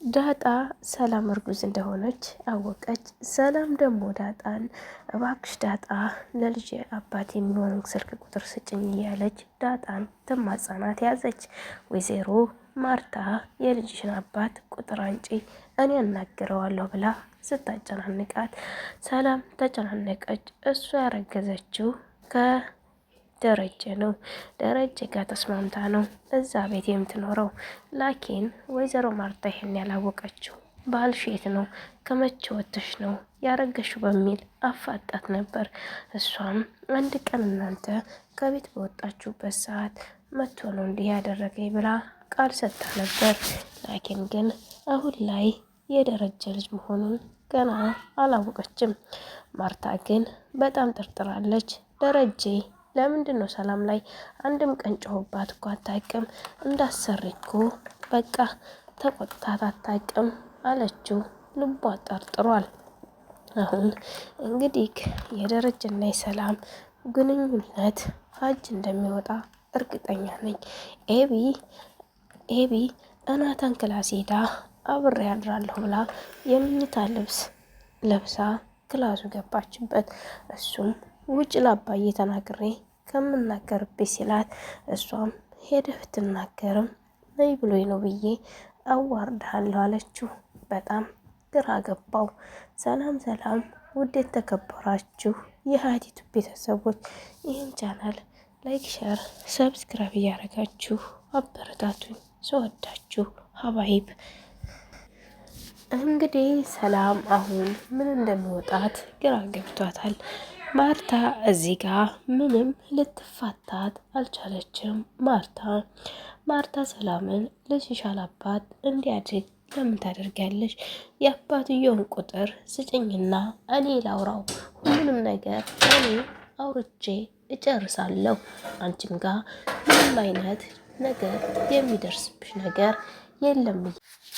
ዳጣ ሰላም እርጉዝ እንደሆነች አወቀች። ሰላም ደግሞ ዳጣን እባክሽ ዳጣ ለልጅ አባት የሚሆን ስልክ ቁጥር ስጭኝ እያለች ዳጣን ትማጸናት ያዘች። ወይዘሮ ማርታ የልጅሽን አባት ቁጥር አንጪ እኔ እናገረዋለሁ ብላ ስታጨናንቃት ሰላም ተጨናነቀች። እሷ ያረገዘችው ደረጀ ነው። ደረጀ ጋር ተስማምታ ነው እዛ ቤት የምትኖረው። ላኪን ወይዘሮ ማርታ ይሄን ያላወቀችው ባልሽ የት ነው ከመቼ ወጥተሽ ነው ያረገሽው በሚል አፋጣት ነበር። እሷም አንድ ቀን እናንተ ከቤት በወጣችሁበት ሰዓት መጥቶ ነው እንዲህ ያደረገኝ ብላ ቃል ሰጥታ ነበር። ላኪን ግን አሁን ላይ የደረጀ ልጅ መሆኑን ገና አላወቀችም። ማርታ ግን በጣም ጠርጥራለች። ደረጀ ለምንድን ነው ሰላም ላይ አንድም ቀን ጮህባት እኮ አታውቅም፣ እንዳሰሪ እኮ በቃ ተቆጥታት አታውቅም አለችው። ልቧ ጠርጥሯል። አሁን እንግዲህ የደረጀና የሰላም ግንኙነት ፋጅ እንደሚወጣ እርግጠኛ ነኝ። ኤቢ እናታን ክላስ ሄዳ አብሬ ያድራለሁ ብላ የምኝታ ልብስ ለብሳ ክላሱ ገባችበት። እሱም ውጭ ላባዬ ተናግሬ ከምናገርብኝ ሲላት እሷም ሄደህ ብትናገርም ነይ ብሎኝ ነው ብዬ አዋርድሃለሁ አለችው። በጣም ግራ ገባው። ሰላም ውዴት ተከበራችሁ የሀዲቱ ቤተሰቦች ይህን ቻናል ላይክ፣ ሸር፣ ሰብስክራይብ እያደረጋችሁ አበረታቱኝ። ስወዳችሁ ሀባይብ እንግዲህ ሰላም አሁን ምን እንደሚወጣት ግራ ገብቷታል። ማርታ እዚህ ጋር ምንም ልትፋታት አልቻለችም። ማርታ ሰላምን ልጅሽ አባት እንዲያድግ ለምን ታደርጊያለሽ? የአባትየውን ቁጥር ስጭኝና እኔ ላውራው፣ ሁሉንም ነገር እኔ አውርቼ እጨርሳለሁ። አንቺም ጋር ምንም አይነት ነገር የሚደርስብሽ ነገር የለም።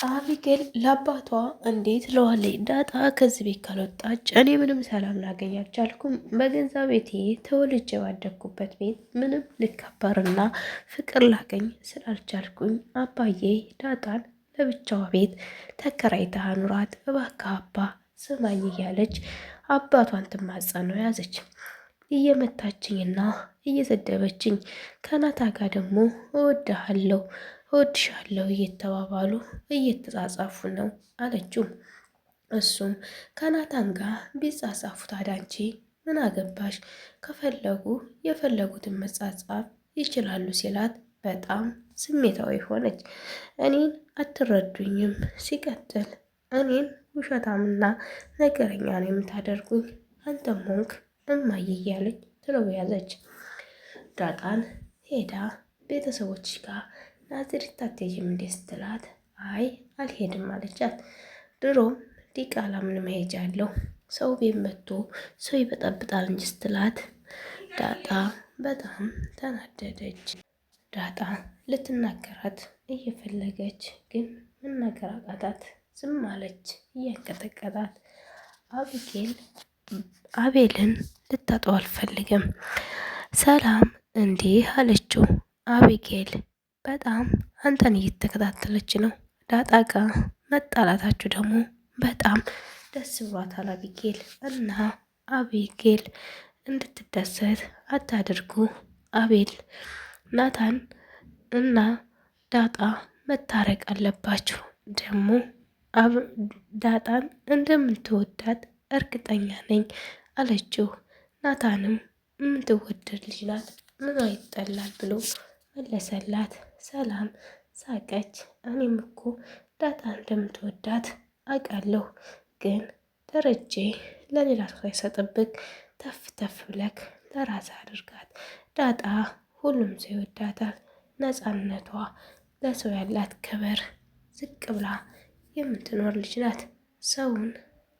አቢጌል ለአባቷ እንዴት ለዋለኝ ዳጣ ከዚህ ቤት ካልወጣች እኔ ምንም ሰላም ላገኝ አልቻልኩም። በገዛ ቤቴ ተወልጄ ባደግኩበት ቤት ምንም ልከበርና ፍቅር ላገኝ ስላልቻልኩኝ አባዬ ዳጣን ለብቻዋ ቤት ተከራይተህ አኑራት እባክህ አባ ስማኝ እያለች አባቷን ትማጸነው ያዘች። እየመታችኝና እየሰደበችኝ ከናታ ጋር ደግሞ እወድሻለሁ እየተባባሉ እየተጻጻፉ ነው አለችው። እሱም ከናታን ጋር ቢጻጻፉ ታዲያ አንቺ ምን አገባሽ? ከፈለጉ የፈለጉትን መጻጻፍ ይችላሉ ሲላት በጣም ስሜታዊ ሆነች። እኔን አትረዱኝም። ሲቀጥል እኔን ውሸታምና ነገረኛ ነው የምታደርጉኝ አንተም ሆንክ እማዬ እያለች ትለው ያዘች። ዳጣን ሄዳ ቤተሰቦች ጋር ናዝሬት አትሄጂም እንዴ ስትላት አይ አልሄድም አለቻት። ድሮም ዲቃላ ምን መሄጃ አለው ሰው ቤት መጥቶ ሰው ይበጠብጣል እንጂ ስትላት ዳጣ በጣም ተናደደች። ዳጣ ልትናገራት እየፈለገች ግን መናገር አቃታት። ዝም አለች እያንቀጠቀጣት። አቤልን ልታጠው አልፈልግም። ሰላም እንዲህ አለችው። አቢጌል በጣም አንተን እየተከታተለች ነው። ዳጣ ጋ መጣላታችሁ ደግሞ በጣም ደስ ብሏታል አቢጌል እና አቢጌል እንድትደሰት አታድርጉ። አቤል ናታን እና ዳጣ መታረቅ አለባችሁ። ደግሞ ዳጣን እንደምትወዳት እርግጠኛ ነኝ አለችው። ናታንም የምትወደድ ልጅ ናት ምኗ ይጠላል ብሎ መለሰላት። ሰላም ሳቀች። እኔም እኮ ዳጣ እንደምትወዳት አውቃለሁ፣ ግን ደረጀ ለሌላ ሰው አይሰጥብክ፣ ተፍ ተፍ ብለክ ለራስ አድርጋት። ዳጣ ሁሉም ሰው ይወዳታል። ነፃነቷ፣ ለሰው ያላት ክብር ዝቅ ብላ የምትኖር ልጅ ናት። ሰውን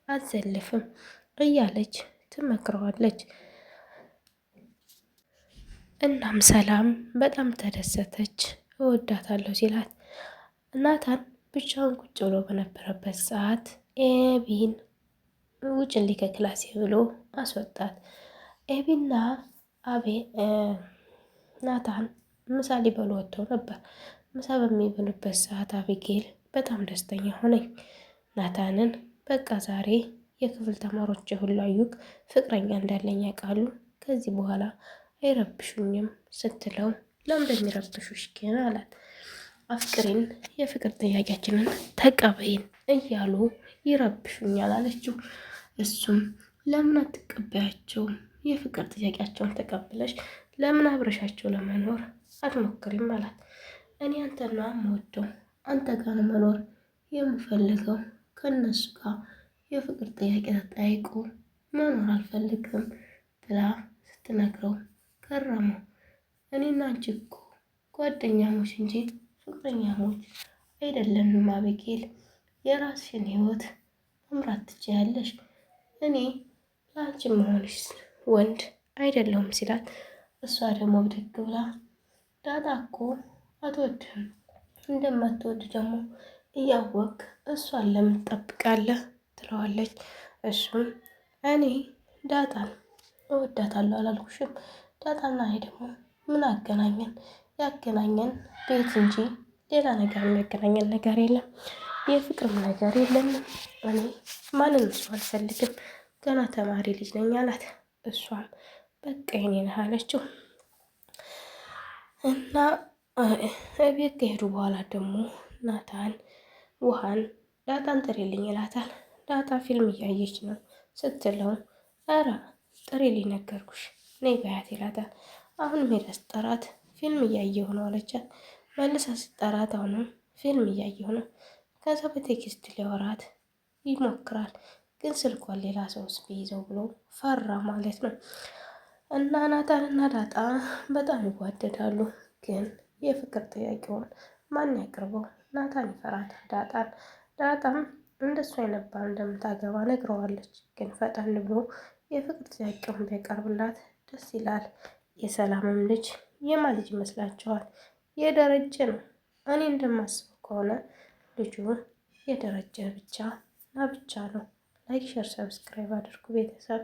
አትዘልፍም እያለች ትመክረዋለች። እናም ሰላም በጣም ተደሰተች። እወዳታለሁ ሲላት ናታን ብቻውን ቁጭ ብሎ በነበረበት ሰዓት ኤቢን ውጭልኝ ከክላሴ ብሎ አስወጣት። ኤቢና ናታን ምሳ ሊበሉ ወጥተው ነበር። ምሳ በሚበሉበት ሰዓት አቢጌል በጣም ደስተኛ ሆነኝ። ናታንን በቃ ዛሬ የክፍል ተማሪዎች ሁሉ አዩክ ፍቅረኛ እንዳለኝ ያውቃሉ። ከዚህ በኋላ አይረብሹኝም ስትለው ለምን እንደሚረብሹሽ ግን አላት። አፍቅሪን የፍቅር ጥያቄያችንን ተቀበይን እያሉ ይረብሹኛል አለችው። እሱም ለምን አትቀበያቸውም? የፍቅር ጥያቄያቸውን ተቀብለሽ ለምን አብረሻቸው ለመኖር አትሞክሪም አላት። እኔ አንተና የምወደው አንተ ጋር መኖር የምፈልገው ከነሱ ጋር የፍቅር ጥያቄ ተጠያይቆ መኖር አልፈልግም ብላ ስትነግረው ገረመው። እኔና አንቺ እኮ ጓደኛሞች እንጂ ፍቅረኛሞች አይደለንም አቤጌል፣ የራስሽን ህይወት መምራት ትችያለሽ። እኔ ለአንቺ መሆንሽ ወንድ አይደለሁም ሲላት፣ እሷ ደግሞ ብድግ ብላ ዳጣ እኮ አትወድህም፣ እንደማትወድ ደግሞ እያወቅ እሷን ለምን ትጠብቃለህ ትለዋለች። እሱም እኔ ዳጣን እወዳታለሁ አላልኩሽም? ዳጣና እኔ ደግሞ ምን አገናኘን? ያገናኘን ቤት እንጂ ሌላ ነገር የሚያገናኘን ነገር የለም። የፍቅርም ነገር የለንም። እኔ ማንንም ሰው አልፈልግም፣ ገና ተማሪ ልጅ ነኝ አላት። እሷም በቃ የኔ ነህ አለችው። እና ቤት ከሄዱ በኋላ ደግሞ ናታን ውሃን ዳጣን ጥሪልኝ ይላታል። ዳጣ ፊልም እያየች ነው ስትለው፣ ኧረ ጥሪልኝ ነገርኩሽ ነይ በያት ይላታል። አሁን ሜዳ ስጠራት ፊልም እያየሁ ነው አለቻት። መልሳ ስጠራት አሁንም ፊልም እያየሁ ነው። ከዛ በቴክስት ሊያወራት ይሞክራል፣ ግን ስልኳን ሌላ ሰውስ ቢይዘው ብሎ ፈራ ማለት ነው። እና ናታን እና ዳጣ በጣም ይዋደዳሉ። ግን የፍቅር ጥያቄውን ማን ያቅርበው? ናታን ይፈራታል ዳጣን። ዳጣም እንደሱ አይነት ባል እንደምታገባ ነግረዋለች። ግን ፈጠን ብሎ የፍቅር ጥያቄውን ቢያቀርብላት ደስ ይላል። የሰላምም ልጅ የማን ልጅ ይመስላችኋል? የደረጀ ነው። እኔ እንደማስበው ከሆነ ልጁ የደረጀ ብቻ እና ብቻ ነው። ላይክ፣ ሸር፣ ሰብስክራይብ አድርጉ ቤተሰብ።